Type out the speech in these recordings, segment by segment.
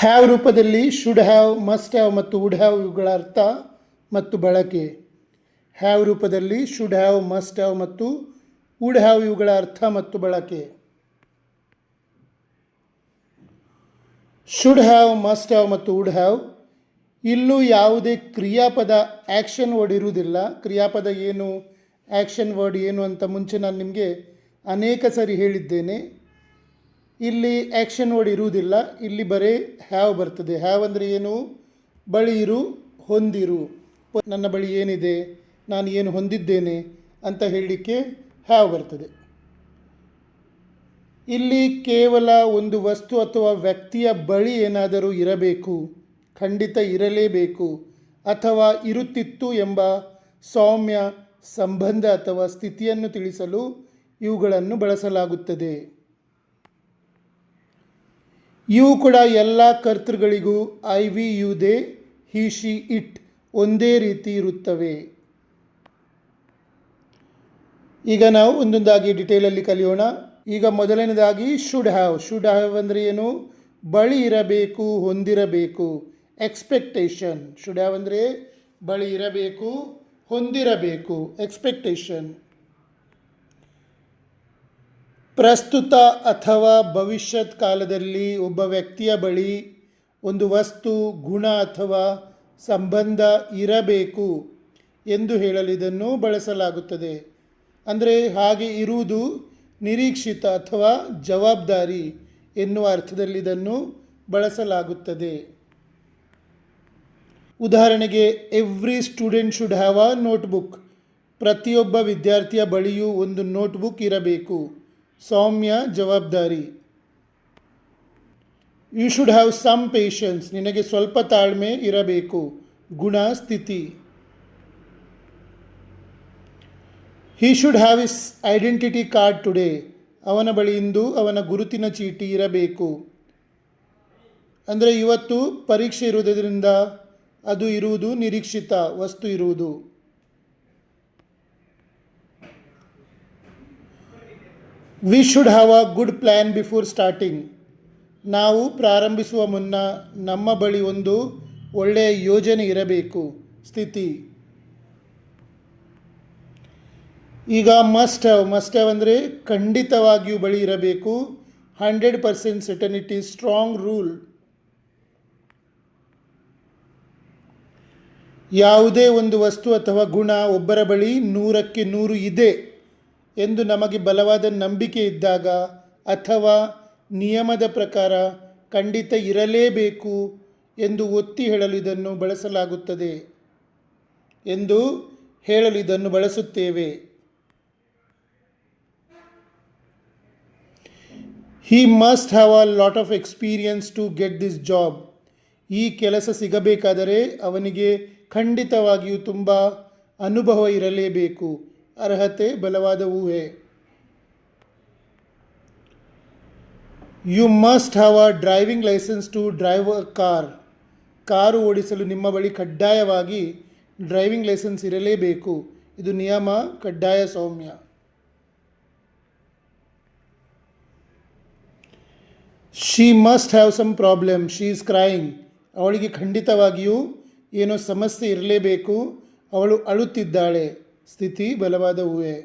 Have ರೂಪದಲ್ಲಿ should have, must have ಮತ್ತು would have ಇವುಗಳ ಅರ್ಥ ಮತ್ತು ಬಳಕೆ. ಹ್ಯಾವ್ ರೂಪದಲ್ಲಿ ಶುಡ್ ಹ್ಯಾವ್, ಮಸ್ಟ್ ಹ್ಯಾವ್ ಮತ್ತು ವುಡ್ ಹ್ಯಾವ್ ಇವುಗಳ ಅರ್ಥ ಮತ್ತು ಬಳಕೆ. ಶುಡ್ ಹ್ಯಾವ್, ಮಸ್ಟ್ ಹ್ಯಾವ್ ಮತ್ತು ವುಡ್ ಹ್ಯಾವ್. ಇಲ್ಲೂ ಯಾವುದೇ ಕ್ರಿಯಾಪದ ಆ್ಯಕ್ಷನ್ ವರ್ಡ್ ಇರುವುದಿಲ್ಲ. ಕ್ರಿಯಾಪದ ಏನು, ಆ್ಯಕ್ಷನ್ ವರ್ಡ್ ಏನು ಅಂತ ಮುಂಚೆ ನಾನು ನಿಮಗೆ ಅನೇಕ ಸರಿ ಹೇಳಿದ್ದೇನೆ. ಇಲ್ಲಿ ಆ್ಯಕ್ಷನ್ ವರ್ಡ್ ಇರುವುದಿಲ್ಲ, ಇಲ್ಲಿ ಬರೀ ಹ್ಯಾವ್ ಬರ್ತದೆ. ಹ್ಯಾವ್ ಅಂದರೆ ಏನು? ಬಳಿ ಇರು, ಹೊಂದಿರು. ನನ್ನ ಬಳಿ ಏನಿದೆ, ನಾನು ಏನು ಹೊಂದಿದ್ದೇನೆ ಅಂತ ಹೇಳಲಿಕ್ಕೆ ಹ್ಯಾವ್ ಬರ್ತದೆ. ಇಲ್ಲಿ ಕೇವಲ ಒಂದು ವಸ್ತು ಅಥವಾ ವ್ಯಕ್ತಿಯ ಬಳಿ ಏನಾದರೂ ಇರಬೇಕು, ಖಂಡಿತ ಇರಲೇಬೇಕು, ಅಥವಾ ಇರುತ್ತಿತ್ತು ಎಂಬ ಸೌಮ್ಯ ಸಂಬಂಧ ಅಥವಾ ಸ್ಥಿತಿಯನ್ನು ತಿಳಿಸಲು ಇವುಗಳನ್ನು ಬಳಸಲಾಗುತ್ತದೆ. ಇವು ಕೂಡ ಎಲ್ಲ ಕರ್ತೃಗಳಿಗೂ I we you they, he she it ಒಂದೇ ರೀತಿ ಇರುತ್ತವೆ. ಈಗ ನಾವು ಒಂದೊಂದಾಗಿ ಡಿಟೇಲಲ್ಲಿ ಕಲಿಯೋಣ. ಈಗ ಮೊದಲನೇದಾಗಿ ಶುಡ್ ಹ್ಯಾವ್. ಶುಡ್ ಹ್ಯಾವ್ ಅಂದರೆ ಏನು? ಬಳಿ ಇರಬೇಕು, ಹೊಂದಿರಬೇಕು. ಎಕ್ಸ್ಪೆಕ್ಟೇಷನ್. ಶುಡ್ ಹ್ಯಾವ್ ಅಂದರೆ ಬಳಿ ಇರಬೇಕು, ಹೊಂದಿರಬೇಕು. ಎಕ್ಸ್ಪೆಕ್ಟೇಷನ್. ಪ್ರಸ್ತುತ ಅಥವಾ ಭವಿಷ್ಯತ್ ಕಾಲದಲ್ಲಿ ಒಬ್ಬ ವ್ಯಕ್ತಿಯ ಬಳಿ ಒಂದು ವಸ್ತು, ಗುಣ ಅಥವಾ ಸಂಬಂಧ ಇರಬೇಕು ಎಂದು ಹೇಳಲು ಇದನ್ನು ಬಳಸಲಾಗುತ್ತದೆ. ಅಂದರೆ ಹಾಗೆ ಇರುವುದು ನಿರೀಕ್ಷಿತ ಅಥವಾ ಜವಾಬ್ದಾರಿ ಎನ್ನುವ ಅರ್ಥದಲ್ಲಿ ಇದನ್ನು ಬಳಸಲಾಗುತ್ತದೆ. ಉದಾಹರಣೆಗೆ, every student should have a notebook. ಪ್ರತಿಯೊಬ್ಬ ವಿದ್ಯಾರ್ಥಿಯ ಬಳಿಯೂ ಒಂದು ನೋಟ್ಬುಕ್ ಇರಬೇಕು. ಸೌಮ್ಯ, ಜವಾಬ್ದಾರಿ. You should have some patience. ನಿನಗೆ ಸ್ವಲ್ಪ ತಾಳ್ಮೆ ಇರಬೇಕು. ಗುಣ, ಸ್ಥಿತಿ. He should have his identity card today. ಅವನ ಬಳಿ ಇಂದು ಅವನ ಗುರುತಿನ ಚೀಟಿ ಇರಬೇಕು. ಅಂದರೆ ಇವತ್ತು ಪರೀಕ್ಷೆ ಇರುವುದರಿಂದ ಅದು ಇರುವುದು ನಿರೀಕ್ಷಿತ ವಸ್ತು ಇರುವುದು. We should have a good plan before starting. ನಾವು ಪ್ರಾರಂಭಿಸುವ ಮುನ್ನ ನಮ್ಮ ಬಳಿ ಒಂದು ಒಳ್ಳೆಯ ಯೋಜನೆ ಇರಬೇಕು. ಸ್ಥಿತಿ. ಈಗ ಮಸ್ಟ್ ಹ್ಯಾವ್. ಮಸ್ಟ್ ಹ್ಯಾವ್ ಅಂದರೆ ಖಂಡಿತವಾಗಿಯೂ ಬಳಿ ಇರಬೇಕು. 100% ಸರ್ಟನಿಟಿ, ಸ್ಟ್ರಾಂಗ್ ರೂಲ್. ಯಾವುದೇ ಒಂದು ವಸ್ತು ಅಥವಾ ಗುಣ ಒಬ್ಬರ ಬಳಿ 100ಕ್ಕೆ 100 ಇದೆ ಎಂದು ನಮಗೆ ಬಲವಾದ ನಂಬಿಕೆ ಇದ್ದಾಗ, ಅಥವಾ ನಿಯಮದ ಪ್ರಕಾರ ಖಂಡಿತ ಇರಲೇಬೇಕು ಎಂದು ಒತ್ತಿ ಹೇಳಲು ಇದನ್ನು ಬಳಸಲಾಗುತ್ತದೆ ಎಂದು ಹೇಳಲು ಇದನ್ನು ಬಳಸುತ್ತೇವೆ. He must have a lot of experience to get this job. ಈ ಕೆಲಸ ಸಿಗಬೇಕಾದರೆ ಅವನಿಗೆ ಖಂಡಿತವಾಗಿಯೂ ತುಂಬ ಅನುಭವ ಇರಲೇಬೇಕು. ಅರ್ಹತೆ, ಬಲವಾದ ಊಹೆ. You must have a driving licence to drive a car. Car ಓಡಿಸಲು ನಿಮ್ಮ ಬಳಿ ಕಡ್ಡಾಯವಾಗಿ ಡ್ರೈವಿಂಗ್ ಲೈಸೆನ್ಸ್ ಇರಲೇಬೇಕು. ಇದು ನಿಯಮ, ಕಡ್ಡಾಯ, ಸೌಮ್ಯ. She must have some problem. She is crying. ಅವಳಿಗೆ ಖಂಡಿತವಾಗಿಯೂ ಏನೋ ಸಮಸ್ಯೆ ಇರಲೇಬೇಕು. ಅವಳು ಅಳುತ್ತಿದ್ದಾಳೆ. ಸ್ಥಿತಿ, ಬಲವಾದ ಊಹೆ.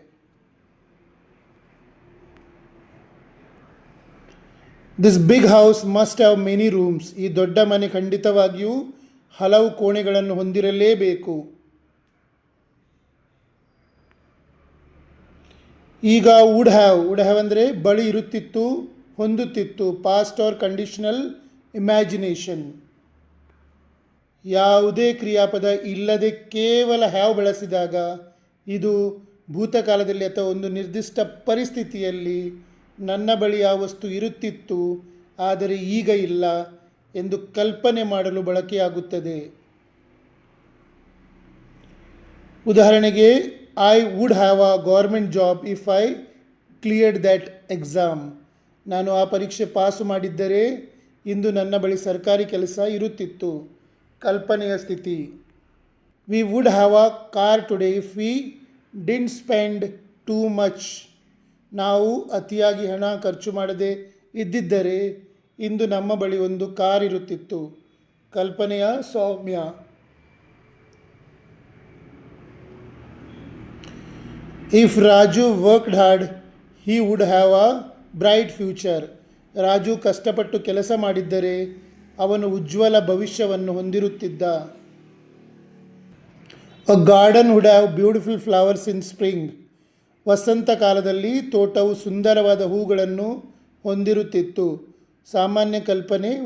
This big house must have many rooms. ಈ ದೊಡ್ಡ ಮನೆ ಖಂಡಿತವಾಗಿಯೂ ಹಲವು ಕೋಣೆಗಳನ್ನು ಹೊಂದಿರಲೇಬೇಕು. ಈಗ ವುಡ್ ಹ್ಯಾವ್. ವುಡ್ ಹ್ಯಾವ್ ಅಂದರೆ ಬಳಿ ಇರುತ್ತಿತ್ತು, ಹೊಂದುತ್ತಿತ್ತು. Past or conditional imagination. ಯಾವುದೇ ಕ್ರಿಯಾಪದ ಇಲ್ಲದೆ ಕೇವಲ ಹ್ಯಾವ್ ಬಳಸಿದಾಗ ಇದು ಭೂತಕಾಲದಲ್ಲಿ ಅಥವಾ ಒಂದು ನಿರ್ದಿಷ್ಟ ಪರಿಸ್ಥಿತಿಯಲ್ಲಿ ನನ್ನ ಬಳಿ ಆ ವಸ್ತು ಇರುತ್ತಿತ್ತು ಆದರೆ ಈಗ ಇಲ್ಲ ಎಂದು ಕಲ್ಪನೆ ಮಾಡಲು ಬಳಕೆಯಾಗುತ್ತದೆ. ಉದಾಹರಣೆಗೆ, I would have a government job if I cleared that exam. ನಾನು ಆ ಪರೀಕ್ಷೆ ಪಾಸು ಮಾಡಿದ್ದರೆ ಇಂದು ನನ್ನ ಬಳಿ ಸರ್ಕಾರಿ ಕೆಲಸ ಇರುತ್ತಿತ್ತು. ಕಲ್ಪನೆಯ ಸ್ಥಿತಿ. We would have a car today if we didn't spend too much. ನಾವು ಅತಿಯಾಗಿ ಹಣ ಖರ್ಚು ಮಾಡದೆ ಇದ್ದಿದ್ದರೆ ಇಂದು ನಮ್ಮ ಬಳಿ ಒಂದು ಕಾರ್ ಇರುತ್ತಿತ್ತು. ಕಲ್ಪನೆಯ ಸೌಮ್ಯ. If Raju worked hard he would have a bright future. Raju ಕಷ್ಟಪಟ್ಟು ಕೆಲಸ ಮಾಡಿದ್ದರೆ ಅವನು ಉಜ್ವಲ ಭವಿಷ್ಯವನ್ನು ಹೊಂದಿರುತ್ತಿದ್ದ. A garden would have beautiful flowers in spring. ವಸಂತ ಕಾಲದಲ್ಲಿ ತೋಟವು ಸುಂದರವಾದ ಹೂಗಳನ್ನು ಹೊಂದಿರುತ್ತಿತ್ತು. ಸಾಮಾನ್ಯ ಕಲ್ಪನೆ.